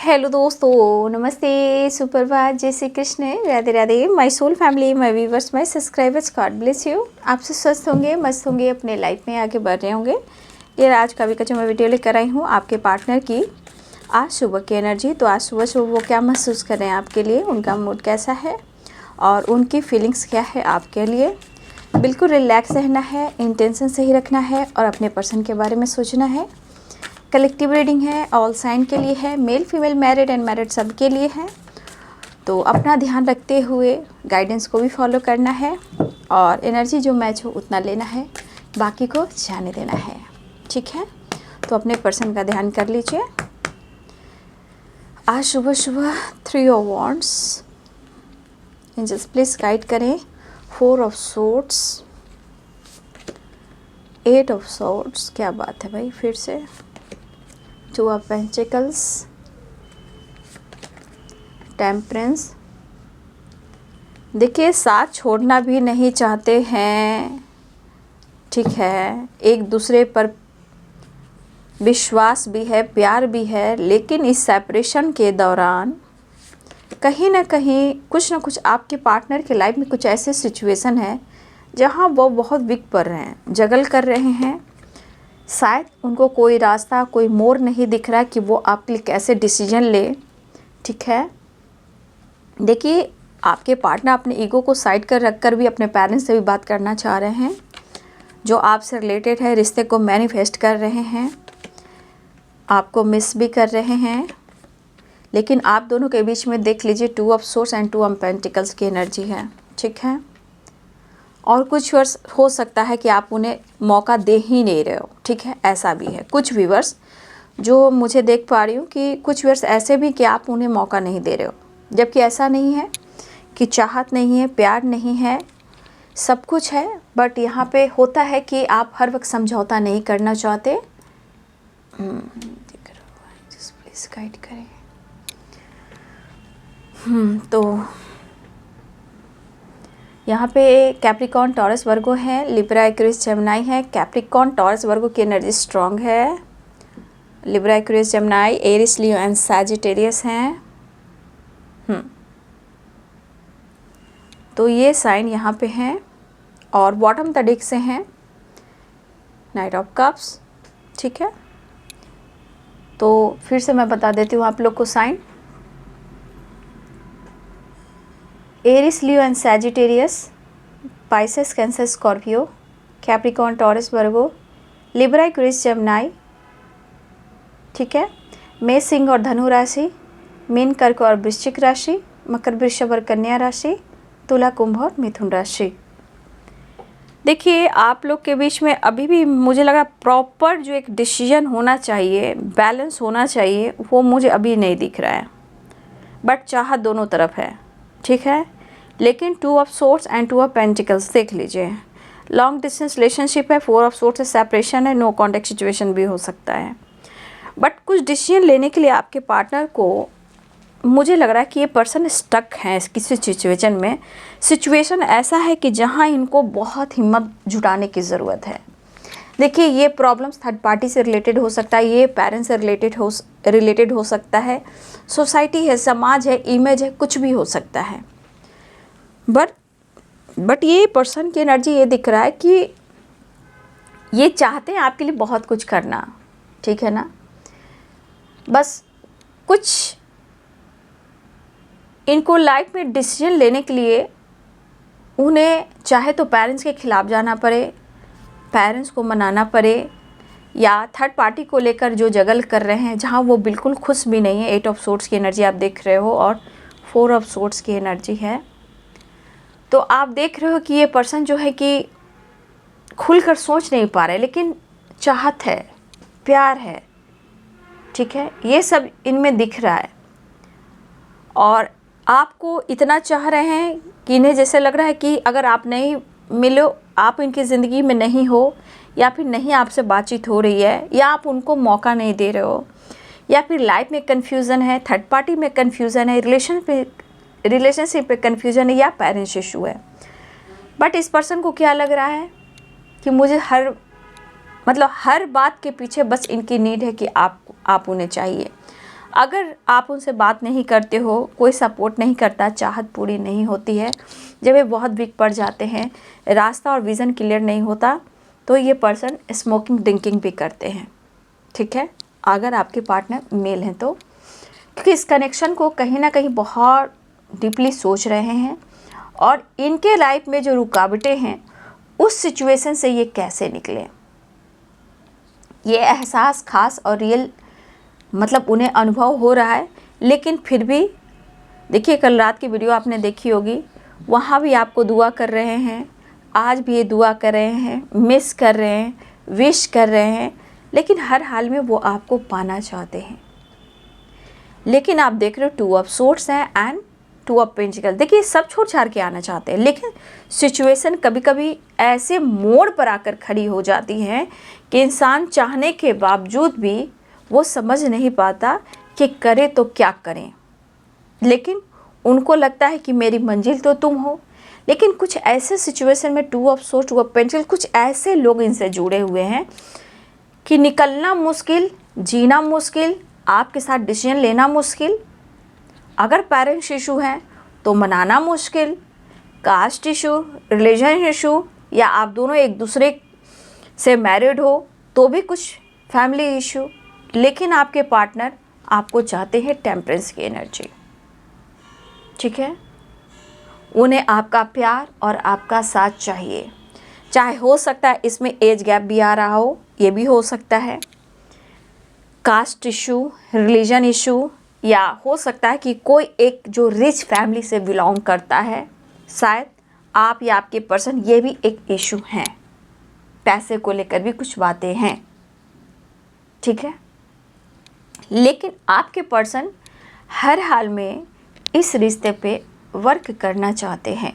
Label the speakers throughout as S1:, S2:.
S1: Hello दोस्तों, नमस्ते, सुप्रभात, जय Shri Krishna, Radhe Radhe. My soul family, my viewers, my subscribers, God bless you. आप सब स्वस्थ होंगे, मस्त होंगे, अपने लाइफ में आगे बढ़ रहे होंगे। ये आज का भी जो मैं वीडियो लेकर आई हूँ आपके पार्टनर की आज सुबह की एनर्जी। तो आज सुबह सुबह वो क्या महसूस कर रहे हैं आपके लिए, उनका मूड कैसा है और उनकी फीलिंग्स क्या है आपके लिए। बिल्कुल रिलैक्स रहना है, इंटेंशन सही रखना है और अपने पर्सन के बारे में सोचना है। कलेक्टिव रीडिंग है, ऑल साइन के लिए है, male female married and married सब के लिए है। तो अपना ध्यान रखते हुए गाइडेंस को भी फॉलो करना है और एनर्जी जो मैच हो उतना लेना है, बाकी को जाने देना है। ठीक है, तो अपने पर्सन का ध्यान कर लीजिए। आज सुबह सुबह 3 of wands, angels please guide करें। 4 ऑफ सोर्ड्स, 8 ऑफ सोर्ड्स, क्या बात है भाई, फिर से 2 ऑफ पेंटिकल्स, टेम्परेंस। देखिए, साथ छोड़ना भी नहीं चाहते हैं, ठीक है, एक दूसरे पर विश्वास भी है, प्यार भी है, लेकिन इस सेपरेशन के दौरान कहीं ना कहीं कुछ ना कुछ आपके पार्टनर के लाइफ में कुछ ऐसे सिचुएशन है जहां वो बहुत वीक पड़ रहे हैं, जगल कर रहे हैं। शायद उनको कोई रास्ता, कोई मोड़ नहीं दिख रहा है कि वो आपके लिए कैसे डिसीजन ले। ठीक है, देखिए, आपके पार्टनर अपने ईगो को साइड कर रख कर भी अपने पेरेंट्स से भी बात करना चाह रहे हैं, जो आपसे रिलेटेड है, रिश्ते को मैनिफेस्ट कर रहे हैं, आपको मिस भी कर रहे हैं। लेकिन आप दोनों के बीच में देख लीजिए 2 of source and 2 of pentacles की एनर्जी है। ठीक है, और कुछ वर्ष हो सकता है कि आप उन्हें मौका दे ही नहीं रहे हो। ठीक है, ऐसा भी है। कुछ व्यूअर्स जो मुझे देख पा रही हूँ कि कुछ व्यूअर्स ऐसे भी कि आप उन्हें मौका नहीं दे रहे हो, जबकि ऐसा नहीं है कि चाहत नहीं है, प्यार नहीं है, सब कुछ है। बट यहाँ पे होता है कि आप हर वक्त समझौता नहीं करना चाहते। प्लीज गाइड करें। तो यहाँ पे कैप्रिकॉर्न, टॉरस, वर्गो है, लिब्रा, एक्वेरियस, जेमिनी है। कैप्रिकॉर्न, टॉरस, वर्गो की एनर्जी स्ट्रॉन्ग है। Libra, Aquarius, Gemini, Aries, Leo and Sagittarius हैं। तो ये साइन यहाँ पे हैं और बॉटम द डेक से हैं नाइट ऑफ कप्स। ठीक है, तो फिर से मैं बता देती हूँ आप लोग को sign. Aries, Leo and Sagittarius, Pisces, Cancer, Scorpio, Capricorn, Taurus, Virgo, Libra, Aquarius, Gemini. ठीक है, मेष, सिंह और धनु राशि, मीन, कर्क और वृश्चिक राशि, मकर, वृषभ और कन्या राशि, तुला, कुंभ और मिथुन राशि। देखिए, आप लोग के बीच में अभी भी मुझे लगा प्रॉपर जो एक डिसीजन होना चाहिए, बैलेंस होना चाहिए, वो मुझे अभी नहीं दिख रहा है। बट चाहत दोनों तरफ है। ठीक है, लेकिन 2 of swords and 2 of pentacles देख लीजिए। लॉन्ग डिस्टेंस रिलेशनशिप है, 4 ऑफ सोर्ड्स से सेपरेशन है, नो कॉन्टैक्ट सिचुएशन भी हो सकता है। बट कुछ डिसीजन लेने के लिए आपके पार्टनर को मुझे लग रहा है कि ये पर्सन स्टक है किसी सिचुएशन में। सिचुएशन ऐसा है कि जहाँ इनको बहुत हिम्मत जुटाने की ज़रूरत है। देखिए, ये प्रॉब्लम्स थर्ड पार्टी से रिलेटेड हो सकता है, ये पेरेंट्स से रिलेटेड हो सकता है, सोसाइटी है, समाज है, इमेज है, कुछ भी हो सकता है। बट ये पर्सन की एनर्जी ये दिख रहा है कि ये चाहते हैं आपके लिए बहुत कुछ करना। ठीक है ना, बस कुछ इनको लाइफ में डिसीजन लेने के लिए उन्हें चाहे तो पेरेंट्स के खिलाफ जाना पड़े, पेरेंट्स को मनाना पड़े, या थर्ड पार्टी को लेकर जो जगल कर रहे हैं जहां वो बिल्कुल खुश भी नहीं है। 8 ऑफ सोर्ड्स की एनर्जी आप देख रहे हो और 4 ऑफ सोर्ड्स की एनर्जी है। तो आप देख रहे हो कि ये पर्सन जो है कि खुलकर सोच नहीं पा रहे, लेकिन चाहत है, प्यार है। ठीक है, ये सब इनमें दिख रहा है और आपको इतना चाह रहे हैं कि इन्हें जैसे लग रहा है कि अगर आप नहीं मिलो, आप इनकी ज़िंदगी में नहीं हो, या फिर नहीं आपसे बातचीत हो रही है, या आप उनको मौका नहीं दे रहे हो, या फिर लाइफ में कन्फ्यूज़न है, थर्ड पार्टी में कन्फ्यूज़न है, रिलेशनशिप पे कन्फ्यूज़न है, या पेरेंट्स इशू है। बट इस पर्सन को क्या लग रहा है कि मुझे हर बात के पीछे बस इनकी नीड है कि आप उन्हें चाहिए। अगर आप उनसे बात नहीं करते हो, कोई सपोर्ट नहीं करता, चाहत पूरी नहीं होती है, जब ये बहुत वीक पड़ जाते हैं, रास्ता और विज़न क्लियर नहीं होता, तो ये पर्सन स्मोकिंग ड्रिंकिंग भी करते हैं। ठीक है, अगर आपके पार्टनर मेल हैं तो, क्योंकि इस कनेक्शन को कहीं ना कहीं बहुत डीपली सोच रहे हैं और इनके लाइफ में जो रुकावटें हैं उस सिचुएशन से ये कैसे निकले, ये एहसास खास और रियल मतलब उन्हें अनुभव हो रहा है। लेकिन फिर भी देखिए, कल रात की वीडियो आपने देखी होगी, वहाँ भी आपको दुआ कर रहे हैं, आज भी ये दुआ कर रहे हैं, मिस कर रहे हैं, विश कर रहे हैं, लेकिन हर हाल में वो आपको पाना चाहते हैं। लेकिन आप देख रहे हो 2 ऑफ सोर्ड्स हैं एंड 2 ऑफ पेंटिकल। देखिए, सब छोड़ छाड़ के आना चाहते हैं, लेकिन सिचुएशन कभी कभी ऐसे मोड़ पर आकर खड़ी हो जाती है कि इंसान चाहने के बावजूद भी वो समझ नहीं पाता कि करे तो क्या करें। लेकिन उनको लगता है कि मेरी मंजिल तो तुम हो। लेकिन कुछ ऐसे सिचुएशन में 2 ऑफ सोर्ड्स, 2 ऑफ पेंटिकल, कुछ ऐसे लोग इनसे जुड़े हुए हैं कि निकलना मुश्किल, जीना मुश्किल, आपके साथ डिसीजन लेना मुश्किल। अगर पेरेंट्स इशू हैं तो मनाना मुश्किल, कास्ट इशू, रिलीजन इशू, या आप दोनों एक दूसरे से मैरिड हो तो भी कुछ फैमिली इशू। लेकिन आपके पार्टनर आपको चाहते हैं टेम्परेंस की एनर्जी। ठीक है, उन्हें आपका प्यार और आपका साथ चाहिए। चाहे हो सकता है इसमें एज गैप भी आ रहा हो, ये भी हो सकता है, कास्ट इशू, रिलीजन इशू, या हो सकता है कि कोई एक जो रिच फैमिली से बिलोंग करता है, शायद आप या आपके पर्सन, ये भी एक इशू है। पैसे को लेकर भी कुछ बातें हैं। ठीक है, लेकिन आपके पर्सन हर हाल में इस रिश्ते पे वर्क करना चाहते हैं।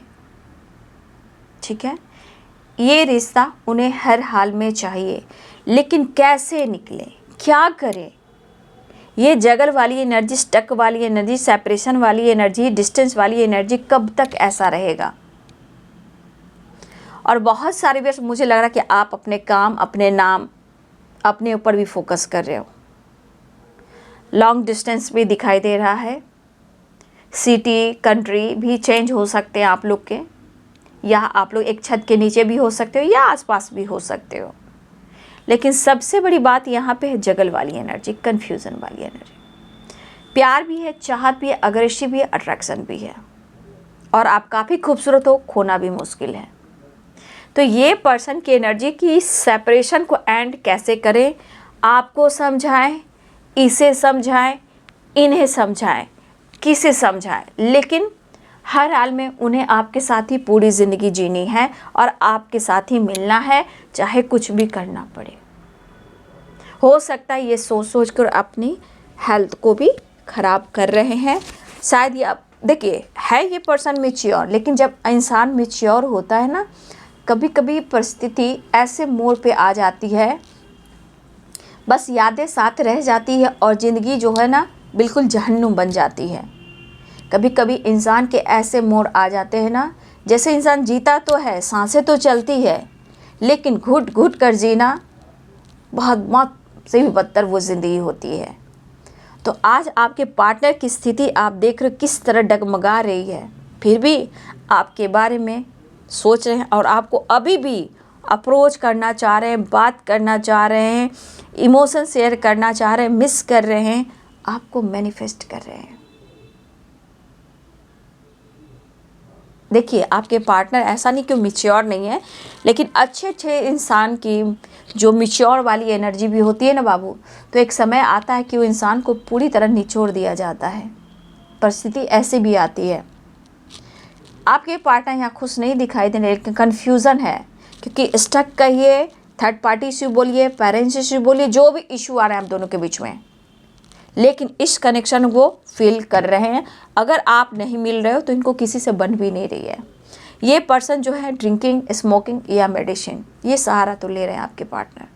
S1: ठीक है, ये रिश्ता उन्हें हर हाल में चाहिए, लेकिन कैसे निकले, क्या करें? ये जगल वाली एनर्जी, स्टक वाली एनर्जी, सेपरेशन वाली एनर्जी, डिस्टेंस वाली एनर्जी कब तक ऐसा रहेगा? और बहुत सारे बार मुझे लग रहा है कि आप अपने काम, अपने नाम, अपने ऊपर भी फोकस कर रहे हो। लॉन्ग डिस्टेंस भी दिखाई दे रहा है, सिटी, कंट्री भी चेंज हो सकते हैं आप लोग के, या आप लोग एक छत के नीचे भी हो सकते हो या आसपास भी हो सकते हो। लेकिन सबसे बड़ी बात यहाँ पे है जगल वाली एनर्जी, कन्फ्यूज़न वाली एनर्जी। प्यार भी है, चाहत भी है, अग्रेसिव भी है, अट्रैक्शन भी है, और आप काफ़ी खूबसूरत हो, खोना भी मुश्किल है। तो ये पर्सन की एनर्जी की सेपरेशन को एंड कैसे करें, आपको समझाएं, इसे समझाएं, इन्हें समझाएं, किसे समझाएं, लेकिन हर हाल में उन्हें आपके साथ ही पूरी ज़िंदगी जीनी है और आपके साथ ही मिलना है, चाहे कुछ भी करना पड़े। हो सकता है ये सोच सोच कर अपनी हेल्थ को भी ख़राब कर रहे हैं। शायद ये, देखिए, है ये पर्सन मैच्योर, लेकिन जब इंसान मैच्योर होता है ना, कभी कभी परिस्थिति ऐसे मोड़ पे आ जाती है, बस यादें साथ रह जाती है और ज़िंदगी जो है ना बिल्कुल जहन्नुम बन जाती है। कभी कभी इंसान के ऐसे मोड़ आ जाते हैं ना, जैसे इंसान जीता तो है, सांसें तो चलती है, लेकिन घुट घुट कर जीना, बहुत मौत से भी बदतर वो ज़िंदगी होती है। तो आज आपके पार्टनर की स्थिति आप देख रहे हो किस तरह डगमगा रही है, फिर भी आपके बारे में सोच रहे हैं और आपको अभी भी अप्रोच करना चाह रहे हैं, बात करना चाह रहे हैं, इमोशन शेयर करना चाह रहे हैं, मिस कर रहे हैं, आपको मैनिफेस्ट कर रहे हैं। देखिए, आपके पार्टनर ऐसा नहीं कि मैच्योर नहीं है, लेकिन अच्छे इंसान की जो मैच्योर वाली एनर्जी भी होती है ना बाबू, तो एक समय आता है कि वो इंसान को पूरी तरह निचोड़ दिया जाता है। परिस्थिति ऐसी भी आती है। आपके पार्टनर यहाँ खुश नहीं दिखाई दे रहे, लेकिन कन्फ्यूज़न है, क्योंकि स्टक कहिए, थर्ड पार्टी इशू बोलिए, पेरेंट्स इशू बोलिए, जो भी इशू आ रहे हैं आप दोनों के बीच में, लेकिन इस कनेक्शन को फील कर रहे हैं। अगर आप नहीं मिल रहे हो तो इनको किसी से बन भी नहीं रही है। ये पर्सन जो है ड्रिंकिंग, स्मोकिंग या मेडिसिन, ये सहारा तो ले रहे हैं आपके पार्टनर।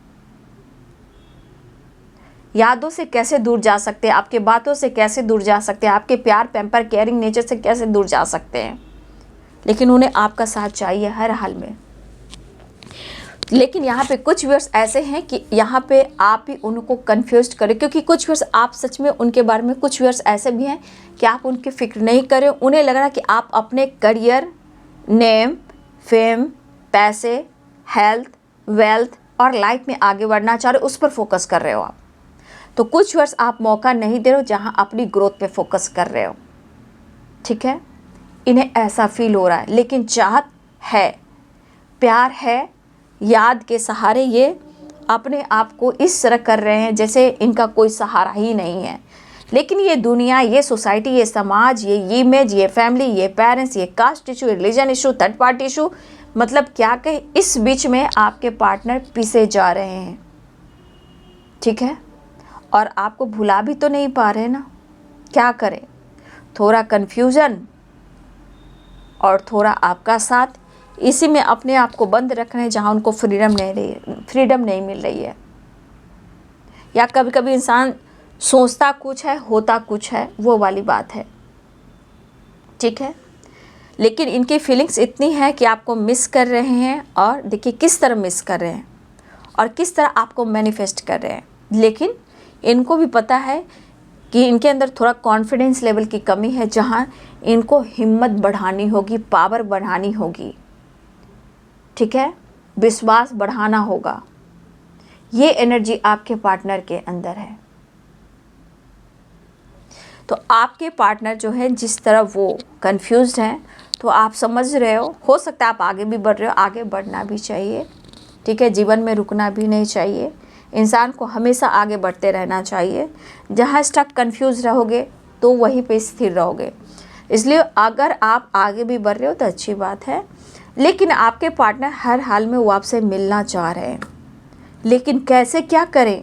S1: यादों से कैसे दूर जा सकते हैं, आपके बातों से कैसे दूर जा सकते हैं, आपके प्यार, पैम्पर, केयरिंग नेचर से कैसे दूर जा सकते हैं, लेकिन उन्हें आपका साथ चाहिए हर हाल में। लेकिन यहाँ पे कुछ व्यूअर्स ऐसे हैं कि यहाँ पे आप ही उनको कन्फ्यूज करें, क्योंकि कुछ व्यूअर्स आप सच में उनके बारे में, कुछ व्यूअर्स ऐसे भी हैं कि आप उनकी फिक्र नहीं करें। उन्हें लग रहा है कि आप अपने करियर, नेम, फेम, पैसे, हेल्थ, वेल्थ और लाइफ में आगे बढ़ना चाह रहे हो, उस पर फोकस कर रहे हो आप। तो कुछ व्यूअर्स आप मौका नहीं दे रहे हो जहाँ अपनी ग्रोथ पे फोकस कर रहे हो, ठीक है। इन्हें ऐसा फील हो रहा है, लेकिन चाहत है, प्यार है, याद के सहारे ये अपने आप को इस तरह कर रहे हैं जैसे इनका कोई सहारा ही नहीं है। लेकिन ये दुनिया, ये सोसाइटी, ये समाज, ये इमेज, ये फैमिली, ये पेरेंट्स, ये caste issue, religion issue, third party issue, मतलब क्या कहें, इस बीच में आपके पार्टनर पीसे जा रहे हैं, ठीक है। और आपको भुला भी तो नहीं पा रहे ना, क्या करें। थोड़ा कन्फ्यूज़न और थोड़ा आपका साथ, इसी में अपने आप को बंद रख रहे हैं जहाँ उनको फ्रीडम नहीं मिल रही है। या कभी कभी इंसान सोचता कुछ है, होता कुछ है, वो वाली बात है, ठीक है। लेकिन इनकी फीलिंग्स इतनी है कि आपको मिस कर रहे हैं, और देखिए किस तरह मिस कर रहे हैं और किस तरह आपको मैनिफेस्ट कर रहे हैं। लेकिन इनको भी पता है कि इनके अंदर थोड़ा कॉन्फिडेंस लेवल की कमी है, जहाँ इनको हिम्मत बढ़ानी होगी, पावर बढ़ानी होगी, ठीक है, विश्वास बढ़ाना होगा। ये एनर्जी आपके पार्टनर के अंदर है। तो आपके पार्टनर जो है, जिस तरह वो कंफ्यूज्ड हैं, तो आप समझ रहे हो सकता है आप आगे भी बढ़ रहे हो, आगे बढ़ना भी चाहिए, ठीक है। जीवन में रुकना भी नहीं चाहिए, इंसान को हमेशा आगे बढ़ते रहना चाहिए। जहाँ स्टक कंफ्यूज रहोगे तो वहीं पे स्थिर रहोगे। इसलिए अगर आप आगे भी बढ़ रहे हो तो अच्छी बात है, लेकिन आपके पार्टनर हर हाल में वो आपसे मिलना चाह रहे हैं, लेकिन कैसे, क्या करें।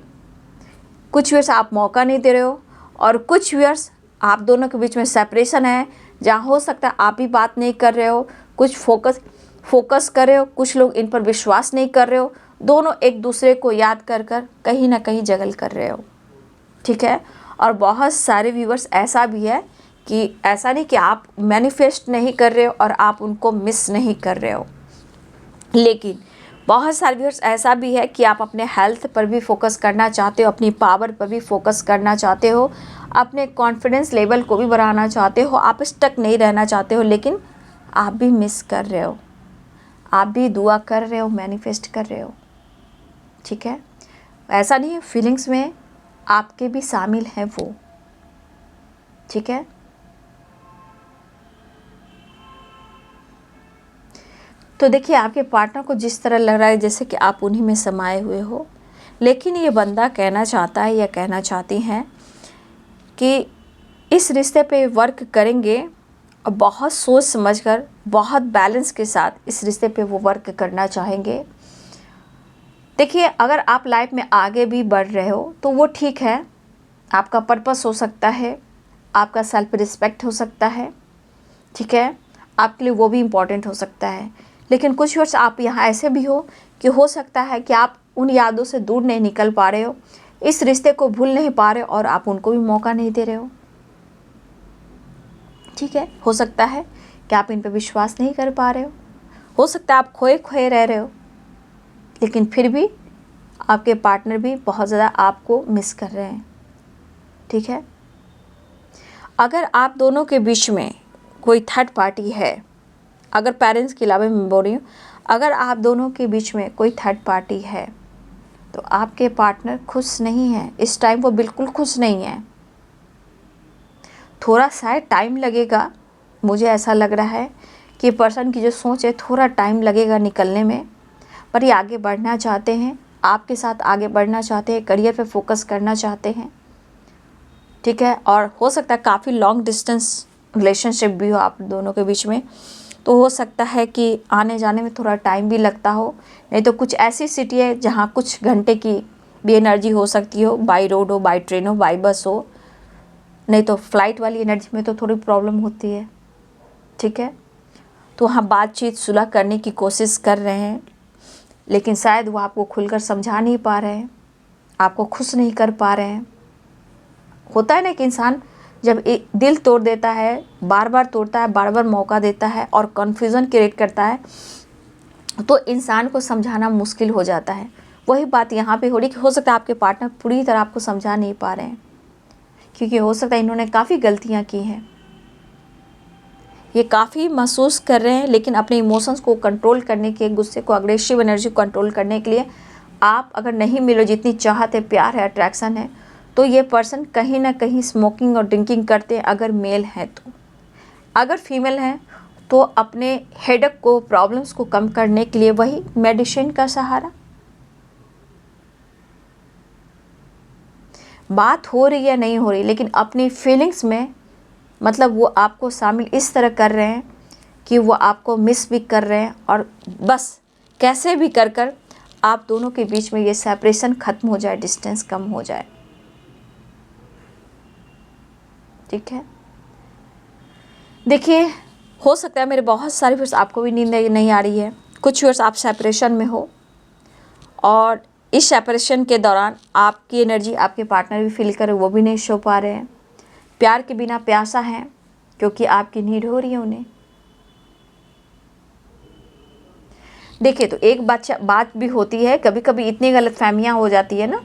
S1: कुछ व्यूअर्स आप मौका नहीं दे रहे हो, और कुछ व्यूअर्स आप दोनों के बीच में सेपरेशन है, जहाँ हो सकता है आप भी बात नहीं कर रहे हो, कुछ फोकस कर रहे हो, कुछ लोग इन पर विश्वास नहीं कर रहे हो, दोनों एक दूसरे को याद कर कर कहीं ना कहीं जगल कर रहे हो, ठीक है। और बहुत सारे व्यूअर्स ऐसा भी है कि ऐसा नहीं कि आप मैनिफेस्ट नहीं कर रहे हो और आप उनको मिस नहीं कर रहे हो, लेकिन बहुत सारे व्यूअर्स ऐसा भी है कि आप अपने हेल्थ पर भी फोकस करना चाहते हो, अपनी पावर पर भी फोकस करना चाहते हो, अपने कॉन्फिडेंस लेवल को भी बढ़ाना चाहते हो, आप स्टक नहीं रहना चाहते हो, लेकिन आप भी मिस कर रहे हो, आप भी दुआ कर रहे हो, मैनिफेस्ट कर रहे हो, ठीक है। ऐसा नहीं है, फीलिंग्स में आपके भी शामिल हैं वो, ठीक है। तो देखिए आपके पार्टनर को जिस तरह लग रहा है जैसे कि आप उन्हीं में समाये हुए हो, लेकिन ये बंदा कहना चाहता है या कहना चाहती हैं कि इस रिश्ते पे वर्क करेंगे, और बहुत सोच समझकर, बहुत बैलेंस के साथ इस रिश्ते पे वो वर्क करना चाहेंगे। देखिए अगर आप लाइफ में आगे भी बढ़ रहे हो तो वो ठीक है, आपका पर्पस हो सकता है, आपका सेल्फ रिस्पेक्ट हो सकता है, ठीक है, आपके लिए वो भी इम्पॉर्टेंट हो सकता है। लेकिन कुछ वर्ष आप यहाँ ऐसे भी हो कि हो सकता है कि आप उन यादों से दूर नहीं निकल पा रहे हो, इस रिश्ते को भूल नहीं पा रहे हो, और आप उनको भी मौका नहीं दे रहे हो, ठीक है। हो सकता है कि आप इन पर विश्वास नहीं कर पा रहे हो सकता है आप खोए खोए रह रहे हो, लेकिन फिर भी आपके पार्टनर भी बहुत ज़्यादा आपको मिस कर रहे हैं, ठीक है। अगर आप दोनों के बीच में कोई थर्ड पार्टी है, अगर पेरेंट्स के अलावा मैं बोल रही हूँ, अगर आप दोनों के बीच में कोई थर्ड पार्टी है तो आपके पार्टनर खुश नहीं है, इस टाइम वो बिल्कुल खुश नहीं है। थोड़ा शायद टाइम लगेगा, मुझे ऐसा लग रहा है कि पर्सन की जो सोच है थोड़ा टाइम लगेगा निकलने में, पर ये आगे बढ़ना चाहते हैं, आपके साथ आगे बढ़ना चाहते हैं, करियर पे फोकस करना चाहते हैं, ठीक है। और हो सकता है काफ़ी लॉन्ग डिस्टेंस रिलेशनशिप भी हो आप दोनों के बीच में, तो हो सकता है कि आने जाने में थोड़ा टाइम भी लगता हो, नहीं तो कुछ ऐसी सिटी है जहाँ कुछ घंटे की भी एनर्जी हो सकती हो, बाई रोड हो, बाई ट्रेन हो, बाई बस हो, नहीं तो फ्लाइट वाली एनर्जी में तो थोड़ी प्रॉब्लम होती है, ठीक है। तो वहाँ बातचीत सुलह करने की कोशिश कर रहे हैं, लेकिन शायद वो आपको खुलकर समझा नहीं पा रहे हैं, आपको खुश नहीं कर पा रहे हैं। होता है ना कि इंसान जब एक दिल तोड़ देता है, बार बार तोड़ता है, बार बार मौका देता है और कन्फ्यूज़न क्रिएट करता है, तो इंसान को समझाना मुश्किल हो जाता है। वही बात यहाँ पे हो रही कि हो सकता है आपके पार्टनर पूरी तरह आपको समझा नहीं पा रहे हैं, क्योंकि हो सकता है इन्होंने काफ़ी गलतियाँ की हैं, ये काफ़ी महसूस कर रहे हैं, लेकिन अपने इमोशंस को कंट्रोल करने के, गुस्से को, अग्रेसिव एनर्जी को कंट्रोल करने के लिए आप अगर नहीं मिलो, जितनी चाहत है, प्यार है, अट्रैक्शन है, तो ये पर्सन कहीं ना कहीं स्मोकिंग और ड्रिंकिंग करते हैं अगर मेल हैं तो। अगर फीमेल हैं तो अपने हेडेक को, प्रॉब्लम्स को कम करने के लिए वही मेडिसिन का सहारा। बात हो रही है नहीं हो रही, लेकिन अपनी फीलिंग्स में मतलब वो आपको शामिल इस तरह कर रहे हैं कि वो आपको मिस भी कर रहे हैं, और बस कैसे भी कर कर आप दोनों के बीच में ये सेपरेशन ख़त्म हो जाए, डिस्टेंस कम हो जाए। ठीक है, देखिए हो सकता है मेरे बहुत सारे व्यूअर्स आपको भी नींद नहीं आ रही है, कुछ व्यूअर्स आप सेपरेशन में हो और इस सेपरेशन के दौरान आपकी एनर्जी आपके पार्टनर भी फील करे, वो भी नहीं सो पा रहे हैं, प्यार के बिना प्यासा है क्योंकि आपकी नीड हो रही है उन्हें। देखिए तो एक बात भी होती है, कभी कभी इतनी गलतफहमियां हो जाती है ना,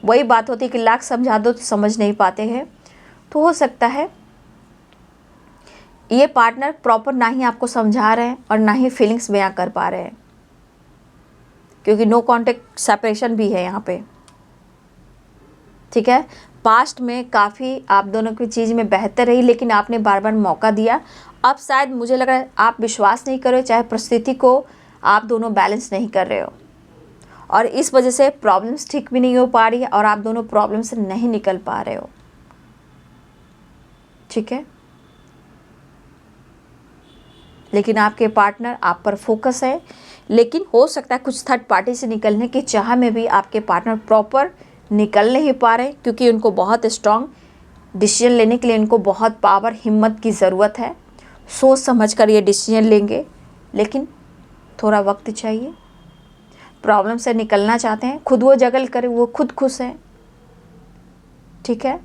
S1: वही बात होती है कि लाख समझा दो तो समझ नहीं पाते हैं। तो हो सकता है ये पार्टनर प्रॉपर ना ही आपको समझा रहे हैं और ना ही फीलिंग्स बयां कर पा रहे हैं, क्योंकि नो कॉन्टेक्ट सेपरेशन भी है यहाँ पे। ठीक है, पास्ट में काफ़ी आप दोनों की चीज़ में बेहतर रही, लेकिन आपने बार बार मौका दिया। अब शायद मुझे लग रहा है आप विश्वास नहीं कर रहे हो, चाहे परिस्थिति को आप दोनों बैलेंस नहीं कर रहे हो, और इस वजह से प्रॉब्लम्स ठीक भी नहीं हो पा रही है और आप दोनों प्रॉब्लम से नहीं निकल पा रहे हो। ठीक है, लेकिन आपके पार्टनर आप पर फोकस है, लेकिन हो सकता है कुछ थर्ड पार्टी से निकलने की चाह में भी आपके पार्टनर प्रॉपर निकल नहीं पा रहे, क्योंकि उनको बहुत स्ट्रॉन्ग डिसीजन लेने के लिए उनको बहुत पावर, हिम्मत की ज़रूरत है। सोच समझ कर ये डिसीजन लेंगे, लेकिन थोड़ा वक्त चाहिए। प्रॉब्लम से निकलना चाहते हैं, खुद वो जगल करे, वो खुद खुश है। ठीक है,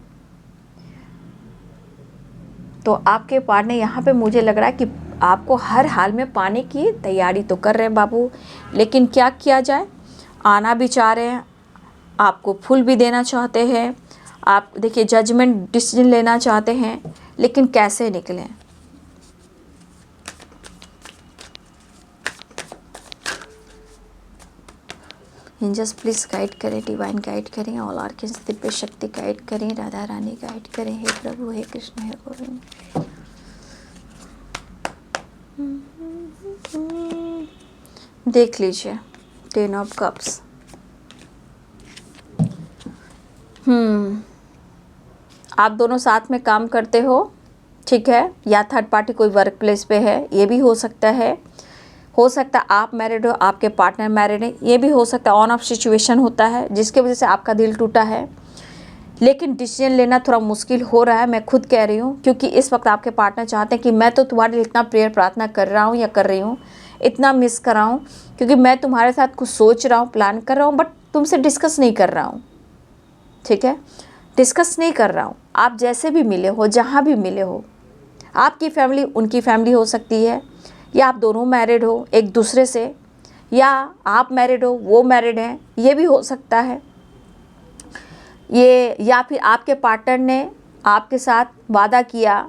S1: तो आपके पार्टनर यहाँ पे मुझे लग रहा है कि आपको हर हाल में पाने की तैयारी तो कर रहे हैं बाबू, लेकिन क्या किया जाए, आना भी चाह रहे हैं, आपको फुल भी देना चाहते हैं। आप देखिए जजमेंट डिसीजन लेना चाहते हैं, लेकिन कैसे निकलें। एंजल्स प्लीज गाइड करें, डिवाइन गाइड करें, ऑल आर्केन्स दिव्य शक्ति गाइड करें, राधा रानी गाइड करें, हे प्रभु, हे कृष्ण, हे गोविंद। देख लीजिए 10 ऑफ कप्स। आप दोनों साथ में काम करते हो, ठीक है, या थर्ड पार्टी कोई वर्क प्लेस पे है, ये भी हो सकता है। हो सकता है आप मैरिड हो, आपके पार्टनर मैरिड है, ये भी हो सकता है। ऑन ऑफ सिचुएशन होता है जिसके वजह से आपका दिल टूटा है, लेकिन डिसीजन लेना थोड़ा मुश्किल हो रहा है, मैं खुद कह रही हूँ, क्योंकि इस वक्त आपके पार्टनर चाहते हैं कि मैं तो तुम्हारे लिए इतना प्रेयर प्रार्थना कर रहा हूँ या कर रही हूँ, इतना मिस कर रहा हूँ, क्योंकि मैं तुम्हारे साथ कुछ सोच रहा हूँ, प्लान कर रहा हूँ, बट तुमसे डिस्कस नहीं कर रहा हूँ। ठीक है, डिस्कस नहीं कर रहा हूँ। आप जैसे भी मिले हो, जहाँ भी मिले हो, आपकी फैमिली उनकी फैमिली हो सकती है, या आप दोनों मैरिड हो एक दूसरे से, या आप मैरिड हो वो मैरिड हैं, ये भी हो सकता है। ये या फिर आपके पार्टनर ने आपके साथ वादा किया,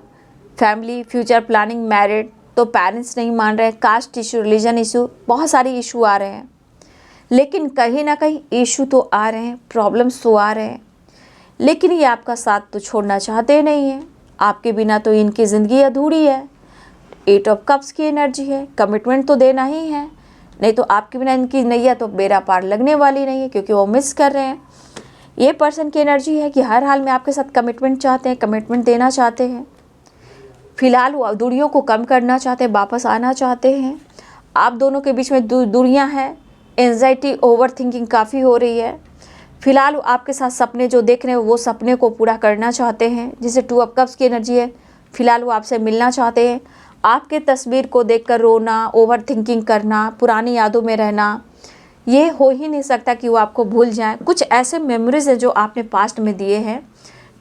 S1: फैमिली फ्यूचर प्लानिंग मैरिड, तो पेरेंट्स नहीं मान रहे, कास्ट इशू, रिलीजन इशू, बहुत सारे इशू आ रहे हैं, लेकिन कहीं ना कहीं इशू तो आ रहे हैं, प्रॉब्लम्स तो आ रहे हैं, लेकिन ये आपका साथ तो छोड़ना चाहते नहीं हैं। आपके बिना तो इनकी ज़िंदगी अधूरी है। 8 ऑफ कप्स की एनर्जी है, कमिटमेंट तो देना ही है, नहीं तो आपके बिना इनकी नैया तो बेड़ा पार लगने वाली नहीं है, क्योंकि वो मिस कर रहे हैं। ये पर्सन की एनर्जी है कि हर हाल में आपके साथ कमिटमेंट चाहते हैं, कमिटमेंट देना चाहते हैं, फिलहाल वो दूरियों को कम करना चाहते हैं, वापस आना चाहते हैं। आप दोनों के बीच में दूरियाँ हैं, एंजाइटी, ओवर थिंकिंग काफ़ी हो रही है। फिलहाल वो आपके साथ सपने जो देख रहे हैं वो सपने को पूरा करना चाहते हैं, जिसे 2 ऑफ कप्स की एनर्जी है। फिलहाल वो आपसे मिलना चाहते हैं। आपके तस्वीर को देखकर रोना, ओवर थिंकिंग करना, पुरानी यादों में रहना, ये हो ही नहीं सकता कि वो आपको भूल जाएं। कुछ ऐसे मेमोरीज हैं जो आपने पास्ट में दिए हैं,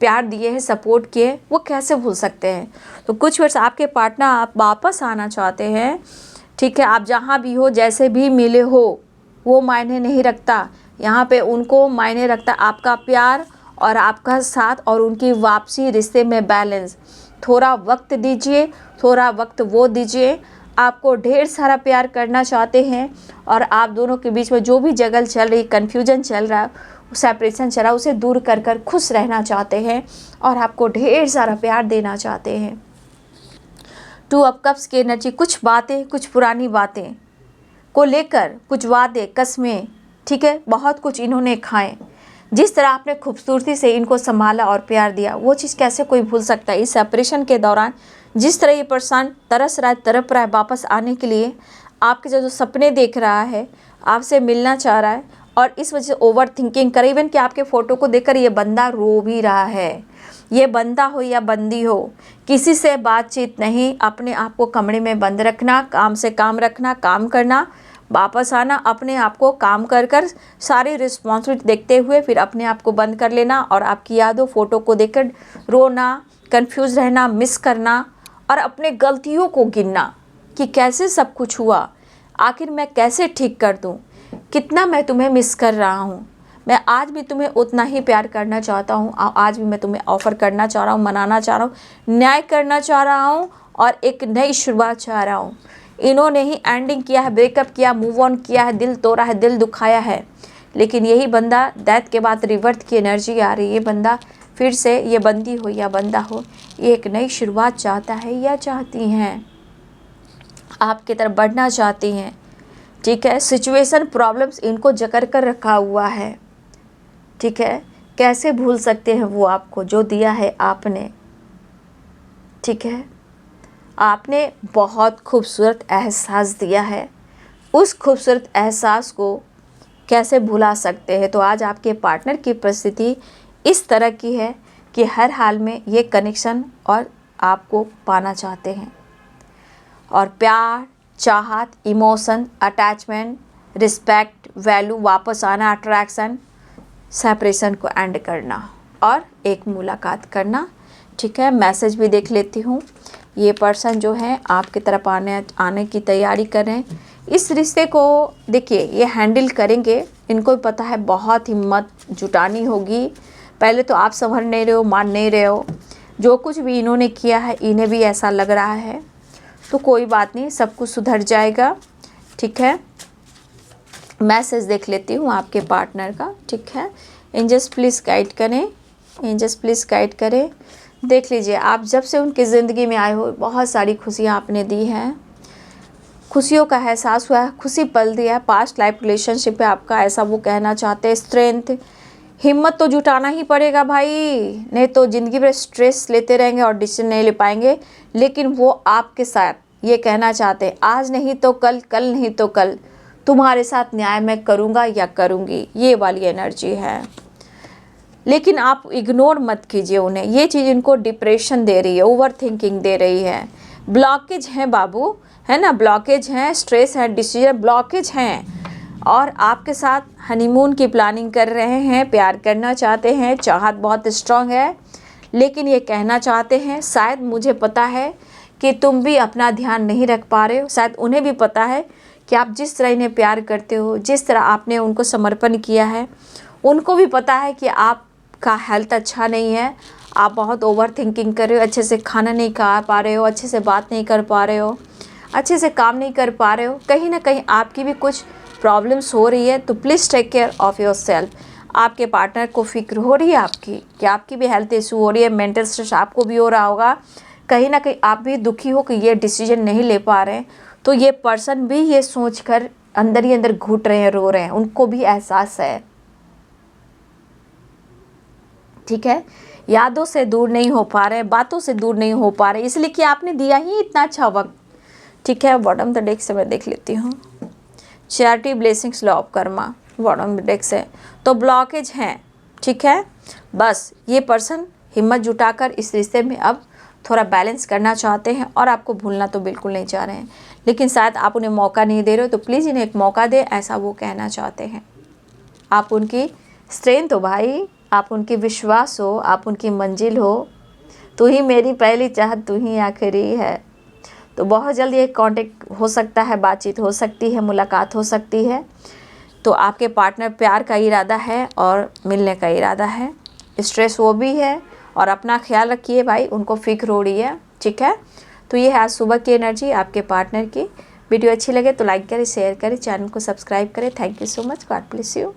S1: प्यार दिए हैं, सपोर्ट किए, वो कैसे भूल सकते हैं। तो कुछ वर्ष आपके पार्टनर आप वापस आना चाहते हैं, ठीक है, आप जहाँ भी हो, जैसे भी मिले हो, वो मायने नहीं रखता। यहाँ पे उनको मायने रखता आपका प्यार और आपका साथ और उनकी वापसी, रिश्ते में बैलेंस। थोड़ा वक्त दीजिए, थोड़ा वक्त वो दीजिए। आपको ढेर सारा प्यार करना चाहते हैं और आप दोनों के बीच में जो भी जगल चल रही, कन्फ्यूजन चल रहा है, सेपरेशन चल रहा है, उसे दूर कर कर खुश रहना चाहते हैं और आपको ढेर सारा प्यार देना चाहते हैं। 2 ऑफ कप्स की एनर्जी, कुछ बातें, कुछ पुरानी बातें को लेकर, कुछ वादे, कस्में, ठीक है, बहुत कुछ इन्होंने खाए। जिस तरह आपने खूबसूरती से इनको संभाला और प्यार दिया, वो चीज़ कैसे कोई भूल सकता है। इस सेपरेशन के दौरान जिस तरह ये पर्सन तरस रहा है, तड़प रहा है वापस आने के लिए, आपके जो सपने देख रहा है, आपसे मिलना चाह रहा है और इस वजह से ओवर थिंकिंग करे। इवन कि आपके फ़ोटो को देखकर ये बंदा रो भी रहा है। ये बंदा हो या बंदी हो, किसी से बातचीत नहीं, अपने आप को कमरे में बंद रखना, काम से काम रखना, काम करना, वापस आना, अपने आप को काम कर कर सारी रिस्पॉन्सिबिलिटी देखते हुए फिर अपने आप को बंद कर लेना और आपकी यादों, फ़ोटो को देखकर रोना, कंफ्यूज रहना, मिस करना और अपने गलतियों को गिनना कि कैसे सब कुछ हुआ, आखिर मैं कैसे ठीक कर दूँ, कितना मैं तुम्हें मिस कर रहा हूँ, मैं आज भी तुम्हें उतना ही प्यार करना चाहता हूँ, आज भी मैं तुम्हें ऑफ़र करना चाह रहा हूँ, मनाना चाह रहा हूँ, न्याय करना चाह रहा हूँ और एक नई शुरुआत चाह रहा हूँ। इन्होंने ही एंडिंग किया है, ब्रेकअप किया, मूव ऑन किया है, दिल तोड़ा है, दिल दुखाया है, लेकिन यही बंदा डेथ के बाद रिवर्थ की एनर्जी आ रही है। ये बंदा फिर से, ये बंदी हो या बंदा हो, ये एक नई शुरुआत चाहता है या चाहती हैं, आपकी तरफ बढ़ना चाहती हैं। ठीक है, सिचुएशन, प्रॉब्लम्स इनको जकड़ कर रखा हुआ है। ठीक है, कैसे भूल सकते हैं वो आपको जो दिया है आपने। ठीक है, आपने बहुत खूबसूरत एहसास दिया है, उस खूबसूरत एहसास को कैसे भुला सकते हैं। तो आज आपके पार्टनर की परिस्थिति इस तरह की है कि हर हाल में ये कनेक्शन और आपको पाना चाहते हैं और प्यार, चाहत, इमोशन, अटैचमेंट, रिस्पेक्ट, वैल्यू, वापस आना, अट्रैक्शन, सेपरेशन को एंड करना और एक मुलाकात करना। ठीक है, मैसेज भी देख लेती हूँ। ये पर्सन जो है आपकी तरफ आने की तैयारी कर रहे हैं। इस रिश्ते को देखिए, ये हैंडल करेंगे, इनको भी पता है बहुत हिम्मत जुटानी होगी। पहले तो आप समझ नहीं रहे हो, मान नहीं रहे हो, जो कुछ भी इन्होंने किया है इन्हें भी ऐसा लग रहा है, तो कोई बात नहीं, सब कुछ सुधर जाएगा। ठीक है, मैसेज देख लेती हूँ आपके पार्टनर का। ठीक है, एंजल्स प्लीज़ गाइड करें, एंजल्स प्लीज़ गाइड करें। देख लीजिए, आप जब से उनकी ज़िंदगी में आए हो बहुत सारी खुशियाँ आपने दी हैं, खुशियों का एहसास हुआ है, खुशी पल दिया है। पास्ट लाइफ रिलेशनशिप है आपका, ऐसा वो कहना चाहते हैं। स्ट्रेंथ, हिम्मत तो जुटाना ही पड़ेगा भाई, नहीं तो ज़िंदगी भर स्ट्रेस लेते रहेंगे और डिसीजन नहीं ले पाएंगे। लेकिन वो आपके साथ ये कहना चाहते हैं, आज नहीं तो कल, कल नहीं तो कल तुम्हारे साथ न्याय मैं करूँगा या करूँगी, ये वाली एनर्जी है। लेकिन आप इग्नोर मत कीजिए उन्हें, ये चीज़ इनको डिप्रेशन दे रही है, ओवर थिंकिंग दे रही है। ब्लॉकेज हैं बाबू, है ना, ब्लॉकेज हैं, स्ट्रेस है, डिसीजन ब्लॉकेज हैं और आपके साथ हनीमून की प्लानिंग कर रहे हैं, प्यार करना चाहते हैं, चाहत बहुत स्ट्रांग है। लेकिन ये कहना चाहते हैं, शायद मुझे पता है कि तुम भी अपना ध्यान नहीं रख पा रहे हो। शायद उन्हें भी पता है कि आप जिस तरह इन्हें प्यार करते हो, जिस तरह आपने उनको समर्पण किया है, उनको भी पता है कि आपका हेल्थ अच्छा नहीं है, आप बहुत ओवर थिंकिंग कर रहे हो, अच्छे से खाना नहीं खा पा रहे हो, अच्छे से बात नहीं कर पा रहे हो, अच्छे से काम नहीं कर पा रहे हो, कहीं ना कहीं आपकी भी कुछ प्रॉब्लम्स हो रही है। तो please take care of your self. आपके पार्टनर को फिक्र हो रही है आपकी कि आपकी भी हेल्थ इशू हो रही है, मेंटल स्ट्रेस आपको भी हो रहा होगा, कहीं ना कहीं आप भी दुखी हो कि ये डिसीजन नहीं ले पा रहे हैं। तो ये पर्सन भी ये सोचकर अंदर ही अंदर घुट रहे हैं, रो रहे हैं, उनको भी एहसास है। ठीक है, यादों से दूर नहीं हो पा रहे, बातों से दूर नहीं हो पा रहे, इसलिए कि आपने दिया ही इतना अच्छा वक्त। ठीक है, बॉटम द डेक से मैं देख लेती हूँ। Charity, blessings, law of Karma, bottom the deck से। तो ब्लॉकेज हैं। ठीक है, बस ये पर्सन हिम्मत जुटाकर इस रिश्ते में अब थोड़ा बैलेंस करना चाहते हैं और आपको भूलना तो बिल्कुल नहीं चाह रहे हैं, लेकिन शायद आप उन्हें मौका नहीं दे रहे हो। तो प्लीज़ इन्हें एक मौका दें, ऐसा वो कहना चाहते हैं। आप उनकी स्ट्रेंथ हो भाई, आप उनकी विश्वास हो, आप उनकी मंजिल हो। तू ही मेरी पहली चाहत, तू ही आखिरी है। तो बहुत जल्दी एक कांटेक्ट हो सकता है, बातचीत हो सकती है, मुलाकात हो सकती है। तो आपके पार्टनर प्यार का इरादा है और मिलने का इरादा है। स्ट्रेस वो भी है, और अपना ख्याल रखिए भाई, उनको फिक्र हो रही है, ठीक है। तो ये है आज सुबह की एनर्जी आपके पार्टनर की। वीडियो अच्छी लगे तो लाइक करें, शेयर करें, चैनल को सब्सक्राइब करें। Thank you so much. God bless you.